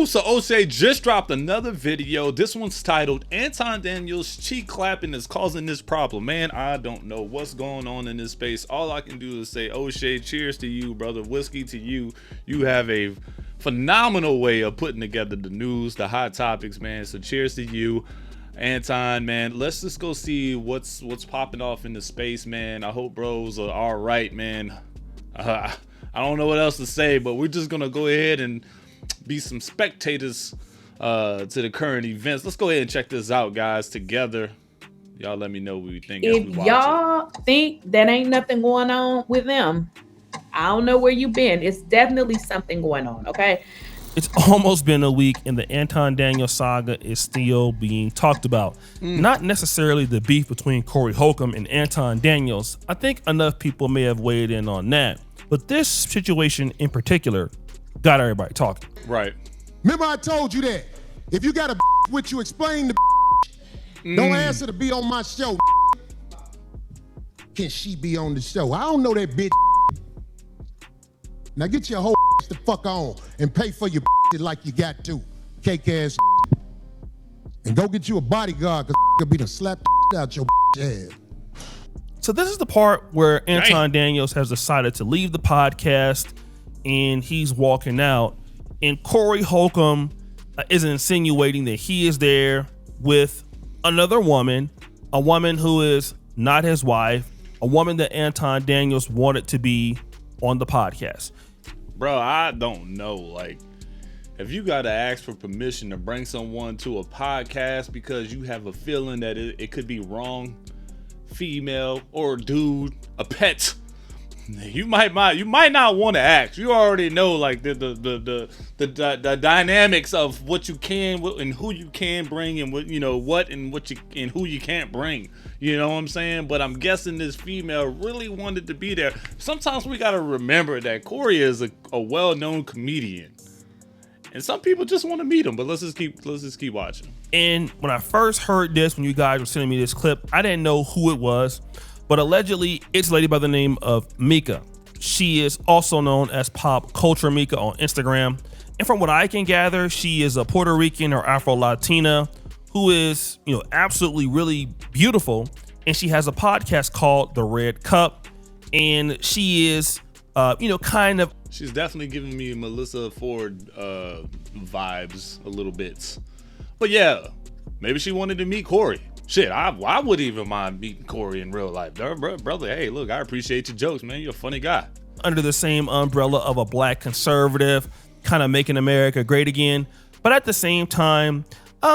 producer O'Shea just dropped another video. This one's titled Anton Daniels cheek clapping is causing this problem. Man, I don't know what's going on in this space. All I can do is say, O'Shea, cheers to you, brother. Whiskey to you. You have a phenomenal way of putting together the news, the hot topics, man. So cheers to you, Anton, man. Let's just go see what's popping off in the space, man. I hope bros are all right, man. I don't know what else to say, but we're just gonna go ahead and be some spectators to the current events. Let's go ahead and check this out, guys, together. Y'all let me know what you think. If y'all think that ain't nothing going on with them, I don't know where you've been. It's definitely something going on, okay? It's almost been a week and the Anton Daniels saga is still being talked about. Not necessarily the beef between Corey Holcomb and Anton Daniels. I think enough people may have weighed in on that. But this situation in particular got everybody talking. Right. Remember I told you that. If you got a with you, explain the Don't ask her to be on my show. Can she be on the show? I don't know that bitch. Now get your whole the fuck on and pay for your like you got to. Cake ass. And go get you a bodyguard because could be the slap out your ass. So this is the part where Anton Daniels has decided to leave the podcast and he's walking out, and Corey Holcomb is insinuating that he is there with another woman, a woman who is not his wife, a woman that Anton Daniels wanted to be on the podcast. Bro, I don't know. Like, if you got to ask for permission to bring someone to a podcast because you have a feeling that it could be wrong, female or dude, a pet, you might not want to ask. You already know like the dynamics of what you can and who you can bring and what and who you can't bring. You know what I'm saying? But I'm guessing this female really wanted to be there. Sometimes we gotta remember that Corey is a well-known comedian, and some people just want to meet him. But let's just keep watching. And when I first heard this, when you guys were sending me this clip, I didn't know who it was. But allegedly, it's a lady by the name of Mika. She is also known as Pop Culture Mika on Instagram. And from what I can gather, she is a Puerto Rican or Afro-Latina who is, absolutely really beautiful. And she has a podcast called The Red Cup. And she is, kind of... She's definitely giving me Melissa Ford vibes a little bit. But yeah, maybe she wanted to meet Corey. Shit, I wouldn't even mind meeting Corey in real life. Brother, hey, look, I appreciate your jokes, man. You're a funny guy. Under the same umbrella of a black conservative, kind of making America great again. But at the same time,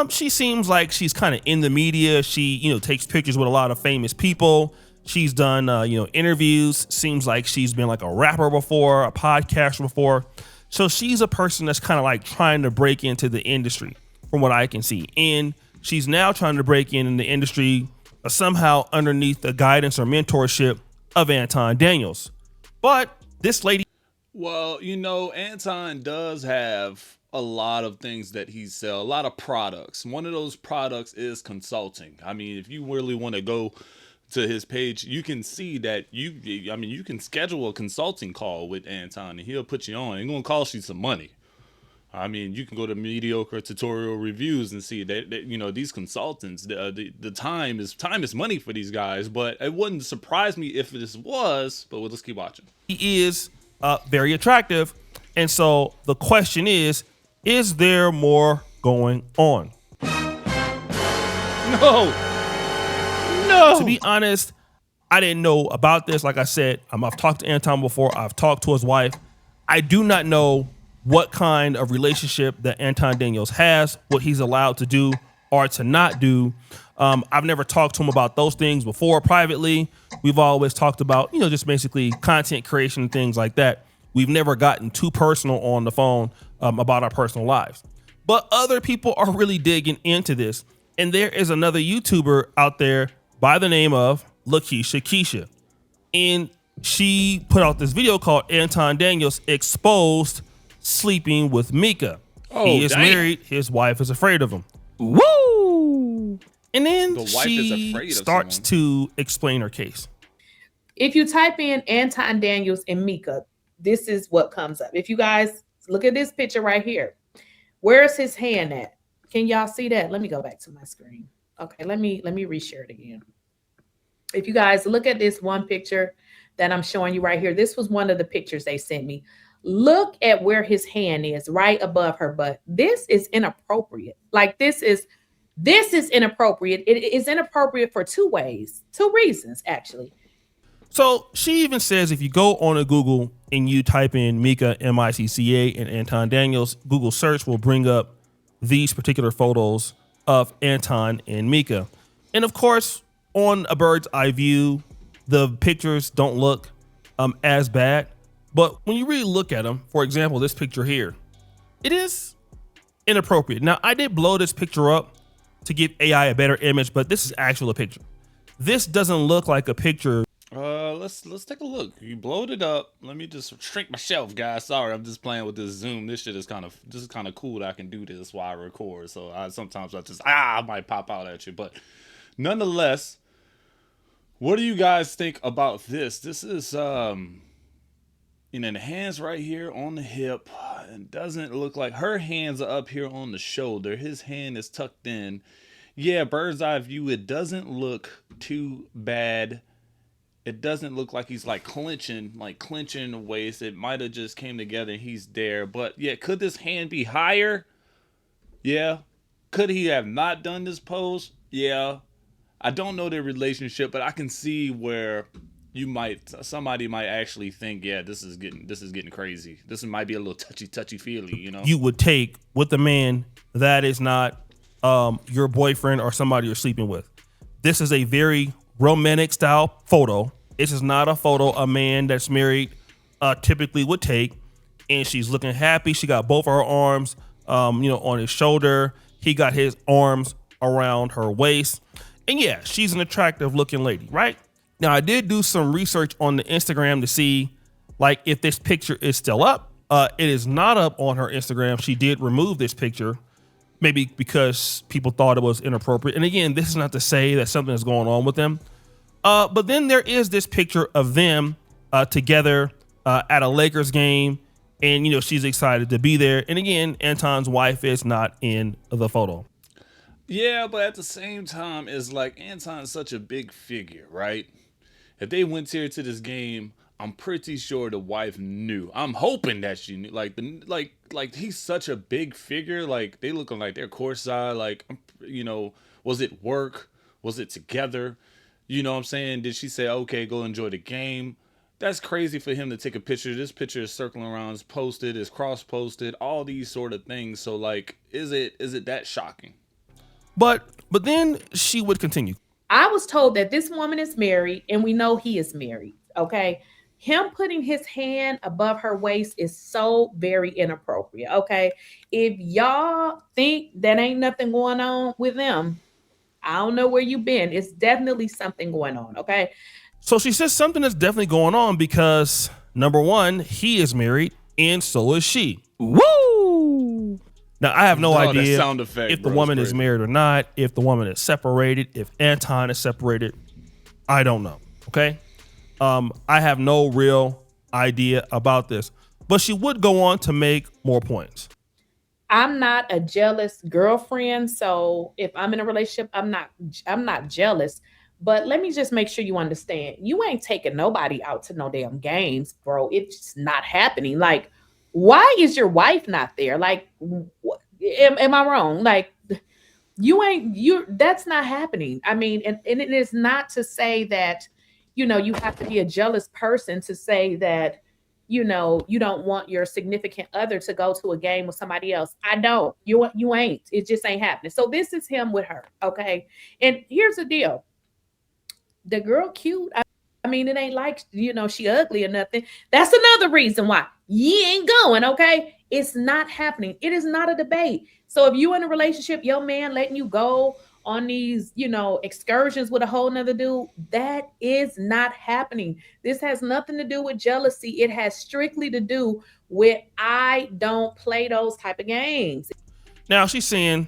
she seems like she's kind of in the media. She, takes pictures with a lot of famous people. She's done, interviews. Seems like she's been like a rapper before, a podcaster before. So she's a person that's kind of like trying to break into the industry from what I can see. And she's now trying to break in the industry somehow underneath the guidance or mentorship of Anton Daniels. But this lady... Well, Anton does have a lot of things that he sells, a lot of products. One of those products is consulting. I mean, if you really want to go to his page, you can see that you can schedule a consulting call with Anton and he'll put you on. It's going to cost you some money. I mean, you can go to Mediocre Tutorial Reviews and see that these consultants, the time is money for these guys. But it wouldn't surprise me if this was. But we'll just keep watching. He is very attractive, and so the question is there more going on? No. To be honest, I didn't know about this. Like I said, I've talked to Anton before. I've talked to his wife. I do not know what kind of relationship that Anton Daniels has, what he's allowed to do or to not do. I've never talked to him about those things before privately. We've always talked about, just basically content creation and things like that. We've never gotten too personal on the phone about our personal lives. But other people are really digging into this. And there is another YouTuber out there by the name of Lakeisha Keisha. And she put out this video called Anton Daniels Exposed Sleeping with Mika. He is married. His wife is afraid of him. Woo! And then she starts to explain her case. If you type in Anton Daniels and Mika, this is what comes up. If you guys look at this picture right here, Where's his hand at? Can y'all see that? Let me go back to my screen. Okay, let me reshare it again. If you guys look at this one picture that I'm showing you right here, this was one of the pictures they sent me. Look at where his hand is, right above her butt. This is inappropriate. Like this is inappropriate. It is inappropriate for two reasons, actually. So she even says if you go on a Google and you type in Micca, M-I-C-C-A, and Anton Daniels, Google search will bring up these particular photos of Anton and Micca. And of course, on a bird's eye view, the pictures don't look as bad. But when you really look at them, for example, this picture here, it is inappropriate. Now, I did blow this picture up to give AI a better image, but this is actually a picture. This doesn't look like a picture. Let's take a look. You blowed it up. Let me just shrink my shelf, guys. Sorry, I'm just playing with this Zoom. This is kind of cool that I can do this while I record. So sometimes I might pop out at you, but nonetheless, what do you guys think about this? This is the hands right here on the hip. It doesn't look like her hands are up here on the shoulder. His hand is tucked in. Yeah, bird's eye view. It doesn't look too bad. It doesn't look like he's like clenching the waist. It might have just came together and he's there. But yeah, could this hand be higher? Yeah. Could he have not done this pose? Yeah. I don't know their relationship, but I can see where somebody might actually think, yeah, this is getting crazy. This might be a little touchy feely, you know. You would take with a man that is not your boyfriend or somebody you're sleeping with. This is a very romantic style photo. This is not a photo a man that's married typically would take. And she's looking happy. She got both of her arms, on his shoulder. He got his arms around her waist. And yeah, she's an attractive looking lady, right? Now, I did do some research on the Instagram to see like if this picture is still up. It is not up on her Instagram. She did remove this picture, maybe because people thought it was inappropriate. And again, this is not to say that something is going on with them. But then there is this picture of them together at a Lakers game. And, she's excited to be there. And again, Anton's wife is not in the photo. Yeah, but at the same time, it's like Anton's such a big figure, right? If they went here to this game, I'm pretty sure the wife knew. I'm hoping that she knew. Like he's such a big figure. Like they looking like they're courtside. Like, was it work? Was it together? You know what I'm saying? Did she say, okay, go enjoy the game? That's crazy for him to take a picture. This picture is circling around, it's posted, it's cross-posted, all these sort of things. So like, is it that shocking? But then she would continue. I was told that this woman is married and we know he is married. Okay. Him putting his hand above her waist is so very inappropriate. Okay. If y'all think that ain't nothing going on with them, I don't know where you've been. It's definitely something going on. Okay. So she says something is definitely going on because number one, he is married and so is she. Woo! Now, I have no idea if the woman is married or not, if the woman is separated, if Anton is separated. I don't know. Okay. I have no real idea about this, but she would go on to make more points. I'm not a jealous girlfriend. So if I'm in a relationship, I'm not jealous. But let me just make sure you understand. You ain't taking nobody out to no damn games, bro. It's not happening. Like, why is your wife not there? Like, am I wrong? Like, that's not happening. I mean, and it is not to say that, you have to be a jealous person to say that, you don't want your significant other to go to a game with somebody else. I don't. You ain't. It just ain't happening. So this is him with her. Okay. And here's the deal. The girl cute. I mean, it ain't like, she ugly or nothing. That's another reason why you ain't going, okay? It's not happening. It is not a debate. So if you in a relationship, your man letting you go on these, excursions with a whole nother dude, that is not happening. This has nothing to do with jealousy. It has strictly to do with I don't play those type of games. Now she's saying,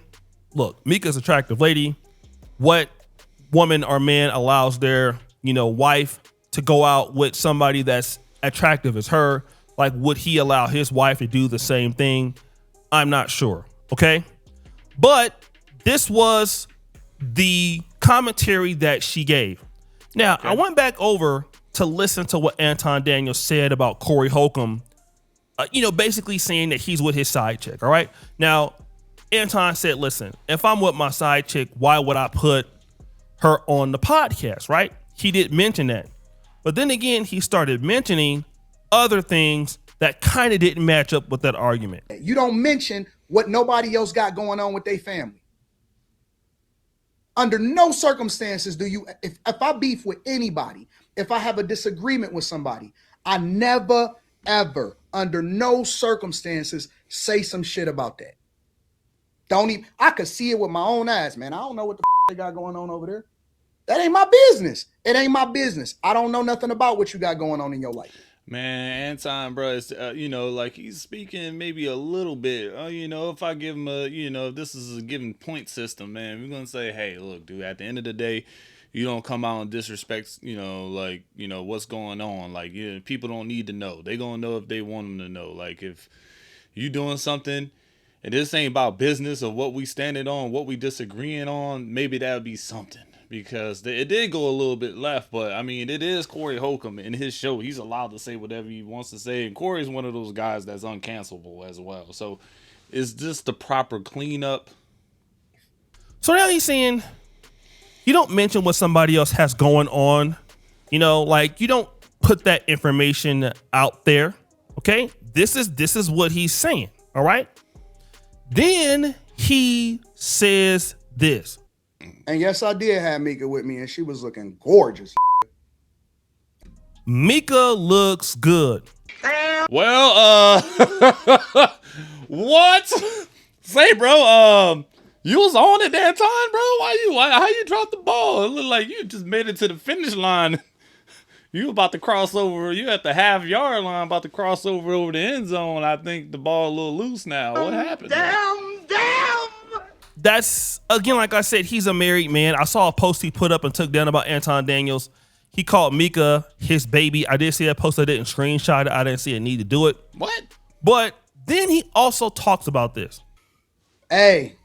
look, Micca's an attractive lady. What woman or man allows their, wife to go out with somebody that's attractive as her? Like, would he allow his wife to do the same thing? I'm not sure. Okay. But this was the commentary that she gave. Now, I went back over to listen to what Anton Daniels said about Corey Holcomb, basically saying that he's with his side chick. All right. Now, Anton said, listen, if I'm with my side chick, why would I put her on the podcast? Right. He did mention that. But then again, he started mentioning other things that kind of didn't match up with that argument. You don't mention what nobody else got going on with their family. Under no circumstances do you, if I beef with anybody, if I have a disagreement with somebody, I never, ever, under no circumstances, say some shit about that. Don't even, I could see it with my own eyes, man. I don't know what the they got going on over there. That ain't my business. It ain't my business. I don't know nothing about what you got going on in your life. Man, Anton, bro, it's, like he's speaking maybe a little bit. If I give him if this is a given point system, man, we're going to say, hey, look, dude, at the end of the day, you don't come out and disrespect, what's going on. Like, people don't need to know. They going to know if they want them to know. Like, if you doing something and this ain't about business or what we standing on, what we disagreeing on, maybe that would be something. Because it did go a little bit left, but I mean, it is Corey Holcomb in his show. He's allowed to say whatever he wants to say, and Corey's one of those guys that's uncancelable as well. So, is this the proper cleanup? So now he's saying you don't mention what somebody else has going on. You don't put that information out there. Okay, this is what he's saying. All right. Then he says this. And yes, I did have Mika with me, and she was looking gorgeous. Mika looks good. Well, what? Say, bro, you was on it that time, bro. How you dropped the ball? It looked like you just made it to the finish line. You about to cross over. You at the half-yard line, about to cross over the end zone. I think the ball a little loose now. What happened? Damn. That's, again, like I said, he's a married man. I saw a post he put up and took down about Anton Daniels. He called Mika his baby. I did see that post. I didn't screenshot it. I didn't see a need to do it. What? But then he also talks about this. Hey,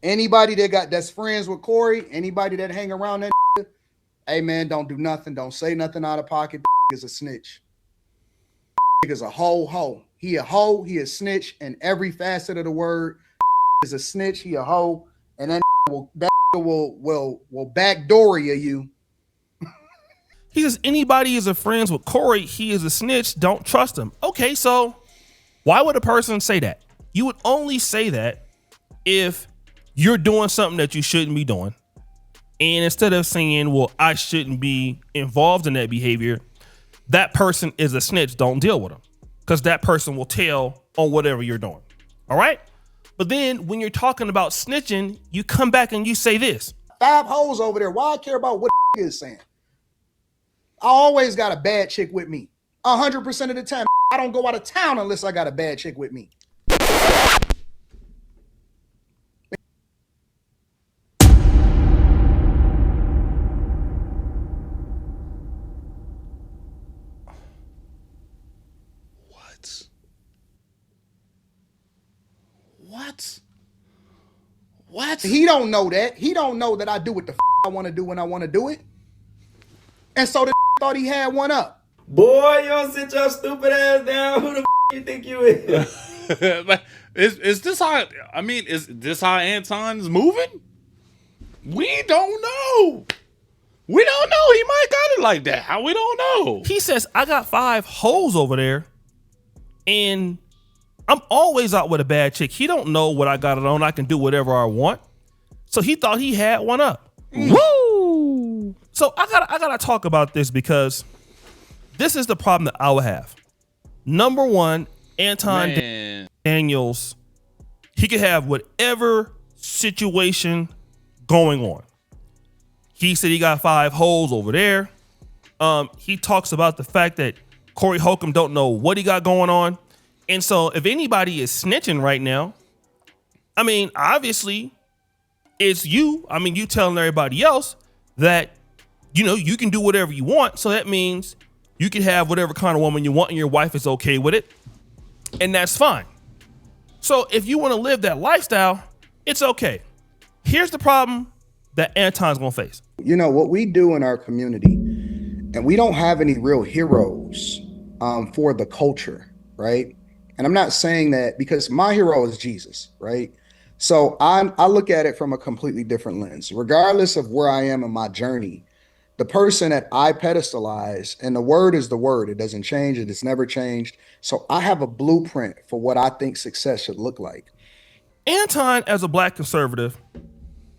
anybody that's friends with Corey, anybody that hang around that, hey, man, don't do nothing. Don't say nothing out of pocket. Is a snitch. Is a hoe. He a hoe. He a snitch in every facet of the word. Is a snitch, he a hoe, and then will backdoor you. He says anybody is a friends with Corey, he is a snitch, don't trust him. Okay, so why would a person say that? You would only say that if you're doing something that you shouldn't be doing. And instead of saying, well, I shouldn't be involved in that behavior, that person is a snitch, don't deal with him. Because that person will tell on whatever you're doing. All right? But then when you're talking about snitching, you come back and you say this. 5 hoes over there. Why I care about what is saying? I always got a bad chick with me. 100% of the time. I don't go out of town unless I got a bad chick with me. What? He don't know that. He don't know that I do what the I want to do when I want to do it. And so the thought he had one up. Boy, you don't sit your stupid ass down. Who the you think you is? Is this how? I mean, is this how Anton's moving? We don't know. We don't know. He might got it like that. How we don't know? He says, I got 5 hoes over there, and I'm always out with a bad chick. He don't know what I got it on. I can do whatever I want. So he thought he had one up. Woo! So I gotta talk about this because this is the problem that I would have. Number one, Anton Daniels, he could have whatever situation going on. He said he got 5 hoes over there. He talks about the fact that Corey Holcomb don't know what he got going on. And so if anybody is snitching right now, I mean, obviously it's you. I mean, you telling everybody else that, you know, you can do whatever you want. So that means you can have whatever kind of woman you want and your wife is okay with it. And that's fine. So if you want to live that lifestyle, it's okay. Here's the problem that Anton's gonna face. You know, what we do in our community, and we don't have any real heroes for the culture, right? And I'm not saying that because my hero is Jesus, right? So I look at it from a completely different lens. Regardless of where I am in my journey, the person that I pedestalize, and the word is the word, it doesn't change, it has never changed. So I have a blueprint for what I think success should look like. Anton, as a black conservative,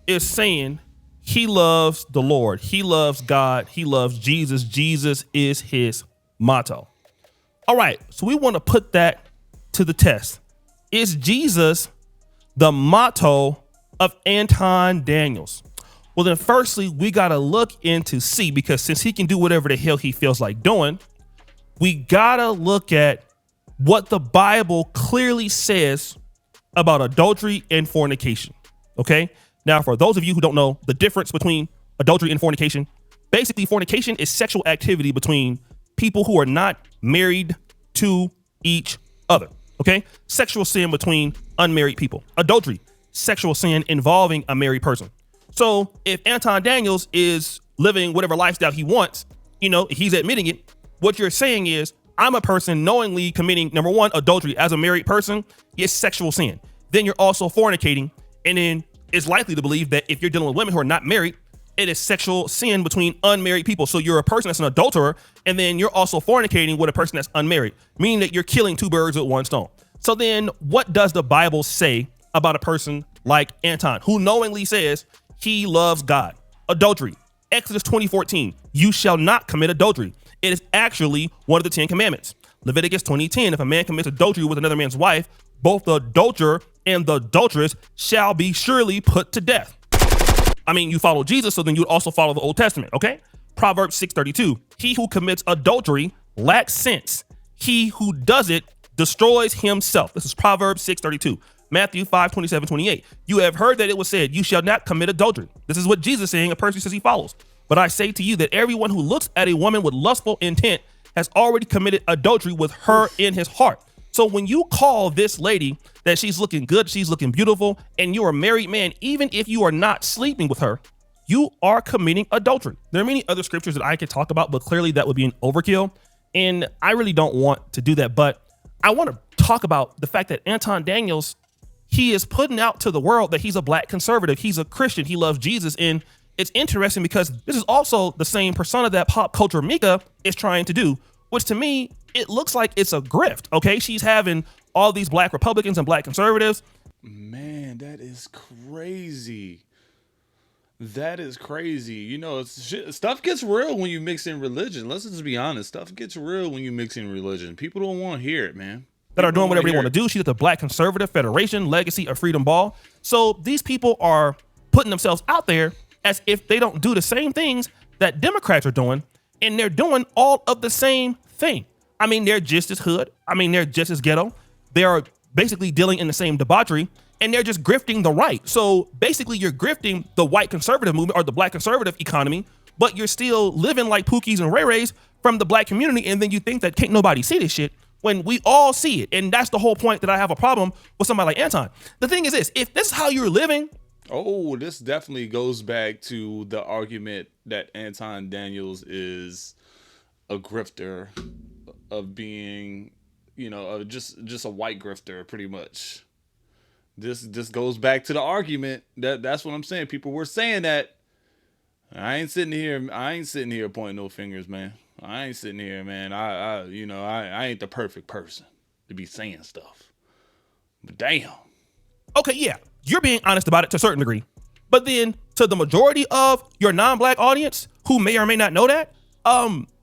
is saying he loves the Lord. He loves God. He loves Jesus. Jesus is his motto. All right, so we want to put that to the test. Is Jesus the motto of Anton Daniels? Well, then firstly, we got to look into C, because since he can do whatever the hell he feels like doing, we got to look at what the Bible clearly says about adultery and fornication. Okay? Now, for those of you who don't know the difference between adultery and fornication, basically fornication is sexual activity between people who are not married to each other. Okay? Sexual sin between unmarried people. Adultery, sexual sin involving a married person. So if Anton Daniels is living whatever lifestyle he wants, you know, he's admitting it. What you're saying is, I'm a person knowingly committing, number one, adultery as a married person, it's sexual sin. Then you're also fornicating. And then it's likely to believe that if you're dealing with women who are not married, it is sexual sin between unmarried people. So you're a person that's an adulterer, and then you're also fornicating with a person that's unmarried, meaning that you're killing two birds with one stone. So then what does the Bible say about a person like Anton, who knowingly says he loves God? Adultery. Exodus 20:14. You shall not commit adultery. It is actually one of the 10 commandments. Leviticus 20:10. If a man commits adultery with another man's wife, both the adulterer and the adulteress shall be surely put to death. I mean, you follow Jesus, so then you would also follow the Old Testament, okay? Proverbs 6:32. He who commits adultery lacks sense. He who does it destroys himself. This is Proverbs 6:32. Matthew 5:27-28. You have heard that it was said, you shall not commit adultery. This is what Jesus is saying, a person says he follows. But I say to you that everyone who looks at a woman with lustful intent has already committed adultery with her in his heart. So when you call this lady that she's looking good, she's looking beautiful, and you're a married man, even if you are not sleeping with her, you are committing adultery. There are many other scriptures that I could talk about, but clearly that would be an overkill. And I really don't want to do that. But I want to talk about the fact that Anton Daniels, he is putting out to the world that he's a black conservative. He's a Christian. He loves Jesus. And it's interesting because this is also the same persona that Pop Culture Mika is trying to do, which to me, it looks like it's a grift. Okay. She's having all these black Republicans and black conservatives. Man, that is crazy. That is crazy. You know, stuff gets real when you mix in religion. Let's just be honest. Stuff gets real when you mix in religion. People don't want to hear it, man. That are doing whatever they want to do. She's at the Black Conservative Federation Legacy of Freedom Ball. So these people are putting themselves out there as if they don't do the same things that Democrats are doing, and they're doing all of the same thing. I mean, they're just as hood. I mean, they're just as ghetto. They are basically dealing in the same debauchery, and they're just grifting the right. So basically you're grifting the white conservative movement or the black conservative economy, but you're still living like Pookies and Ray Rays from the black community. And then you think that can't nobody see this shit when we all see it. And that's the whole point that I have a problem with somebody like Anton. The thing is this, if this is how you're living. Oh, this definitely goes back to the argument that Anton Daniels is a grifter of being, you know, just a white grifter, pretty much. This goes back to the argument that's what I'm saying. People were saying that. I ain't sitting here pointing no fingers, man. I ain't sitting here, man. I ain't the perfect person to be saying stuff. But damn. Okay, yeah, you're being honest about it to a certain degree. But then to the majority of your non-black audience who may or may not know that,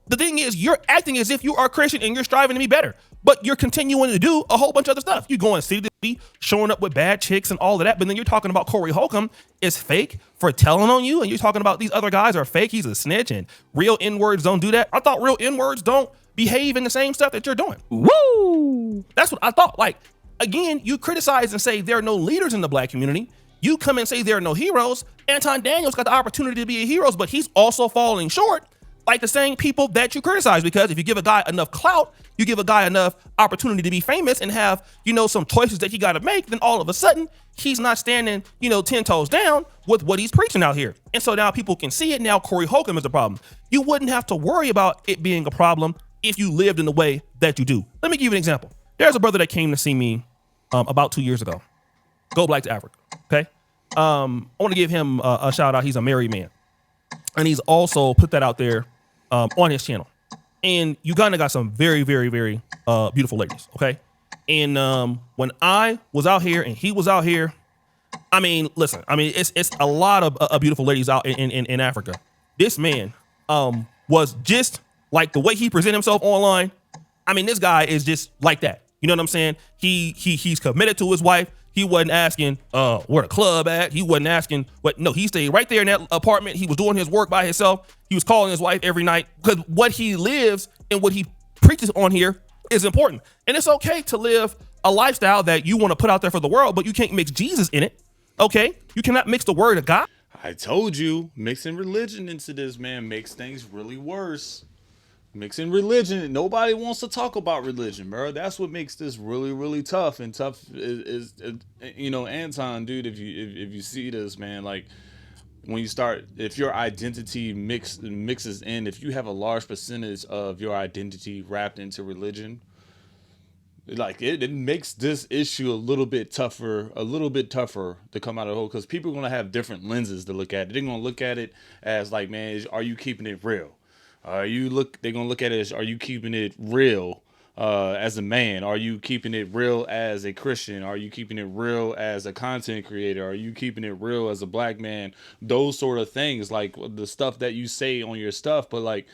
the thing is, you're acting as if you are Christian and you're striving to be better, but you're continuing to do a whole bunch of other stuff. You're going city to city, showing up with bad chicks and all of that, but then you're talking about Corey Holcomb is fake for telling on you, and you're talking about these other guys are fake, he's a snitch, and real N-words don't do that. I thought real N-words don't behave in the same stuff that you're doing. Woo! That's what I thought. Like, again, you criticize and say there are no leaders in the black community. You come and say there are no heroes. Anton Daniels got the opportunity to be a hero, but he's also falling short. like the same people that you criticize, because if you give a guy enough clout, you give a guy enough opportunity to be famous and have, some choices that he got to make, then all of a sudden he's not standing, 10 toes down with what he's preaching out here. And so now people can see it. Now Corey Holcomb is the problem. You wouldn't have to worry about it being a problem if you lived in the way that you do. Let me give you an example. There's a brother that came to see me about 2 years ago. Go Black to Africa. Okay. I want to give him a shout out. He's a married man. And he's also put that out there on his channel. And Uganda got some very, very, very beautiful ladies. Okay. And when I was out here and he was out here, listen, it's a lot of beautiful ladies out in Africa. This man was just like the way he presented himself online. This guy is just like that. You know what I'm saying? He's committed to his wife. He wasn't asking where the club at. He wasn't asking what. No, he stayed right there in that apartment. He was doing his work by himself. He was calling his wife every night, because what he lives and what he preaches on here is important. And it's okay to live a lifestyle that you want to put out there for the world, but you can't mix Jesus in it. Okay? You cannot mix the word of God. I told you, mixing religion into this, man, makes things really worse. Mixing religion, nobody wants to talk about religion, bro. That's what makes this really, really tough. And tough is Anton, dude. If you see this, man, like when you start, if your identity mixes in, if you have a large percentage of your identity wrapped into religion, like it makes this issue a little bit tougher to come out of the hole, because people are gonna have different lenses to look at it. They're gonna look at it as like, man, are you keeping it real? They're gonna look at it as, are you keeping it real as a man? Are you keeping it real as a Christian? Are you keeping it real as a content creator? Are you keeping it real as a black man? Those sort of things, like the stuff that you say on your stuff. But like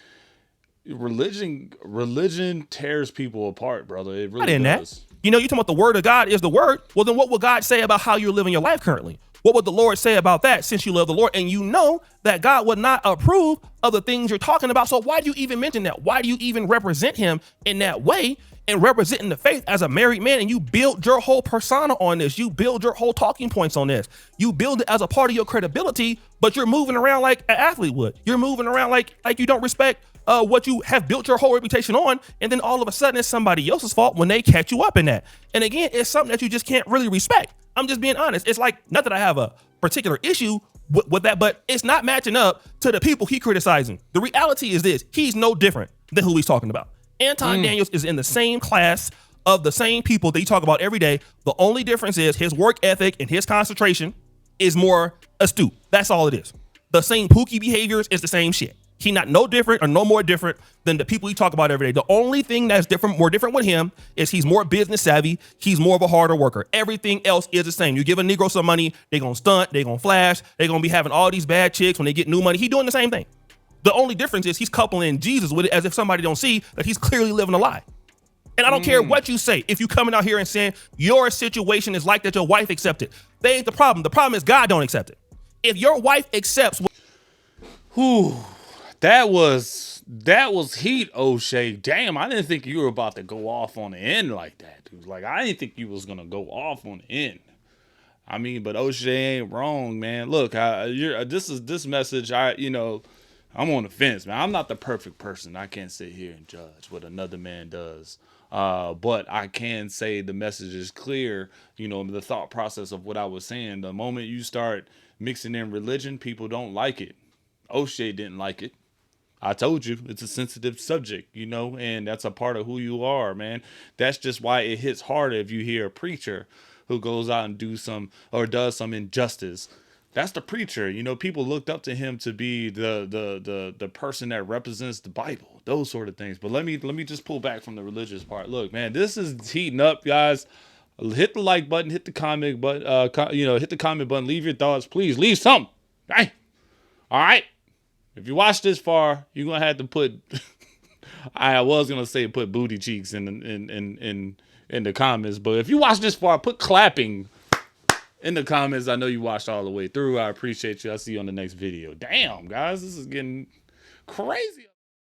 religion tears people apart, brother. It really does. You talking about the word of God is the word. Well, then what would God say about how you're living your life currently? What would the Lord say about that, since you love the Lord? And you know that God would not approve of the things you're talking about. So why do you even mention that? Why do you even represent him in that way and representing the faith as a married man? And you build your whole persona on this. You build your whole talking points on this. You build it as a part of your credibility, but you're moving around like an athlete would. You're moving around like you don't respect what you have built your whole reputation on. And then all of a sudden it's somebody else's fault when they catch you up in that. And again, it's something that you just can't really respect. I'm just being honest. It's like, not that I have a particular issue with that, but it's not matching up to the people he criticizing. The reality is this: he's no different than who he's talking about. Anton Daniels is in the same class of the same people that you talk about every day. The only difference is his work ethic and his concentration is more astute. That's all it is. The same pookie behaviors is the same shit. He not no different or no more different than the people he talk about every day. The only thing that's more different with him is he's more business savvy. He's more of a harder worker. Everything else is the same. You give a Negro some money, they're going to stunt, they're going to flash, they're going to be having all these bad chicks when they get new money. He's doing the same thing. The only difference is he's coupling Jesus with it, as if somebody don't see that he's clearly living a lie. And I don't care what you say. If you coming out here and saying your situation is like that your wife accepted, they ain't the problem. The problem is God don't accept it. If your wife accepts That was heat, O'Shea. Damn, I didn't think you were about to go off on the end like that, dude. Like, I didn't think you was gonna go off on the end. But O'Shea ain't wrong, man. Look, this message. I'm on the fence, man. I'm not the perfect person. I can't sit here and judge what another man does. But I can say the message is clear. The thought process of what I was saying. The moment you start mixing in religion, people don't like it. O'Shea didn't like it. I told you, it's a sensitive subject, and that's a part of who you are, man. That's just why it hits harder if you hear a preacher who goes out and does some injustice. That's the preacher. People looked up to him to be the person that represents the Bible, those sort of things. But let me just pull back from the religious part. Look, man, this is heating up, guys. Hit the like button, hit the comment button, hit the comment button, leave your thoughts, please. Leave something. Right? All right. If you watch this far, you're gonna have to put. I was gonna say put booty cheeks in the comments, but if you watch this far, put clapping in the comments. I know you watched all the way through. I appreciate you. I'll see you on the next video. Damn, guys, this is getting crazy.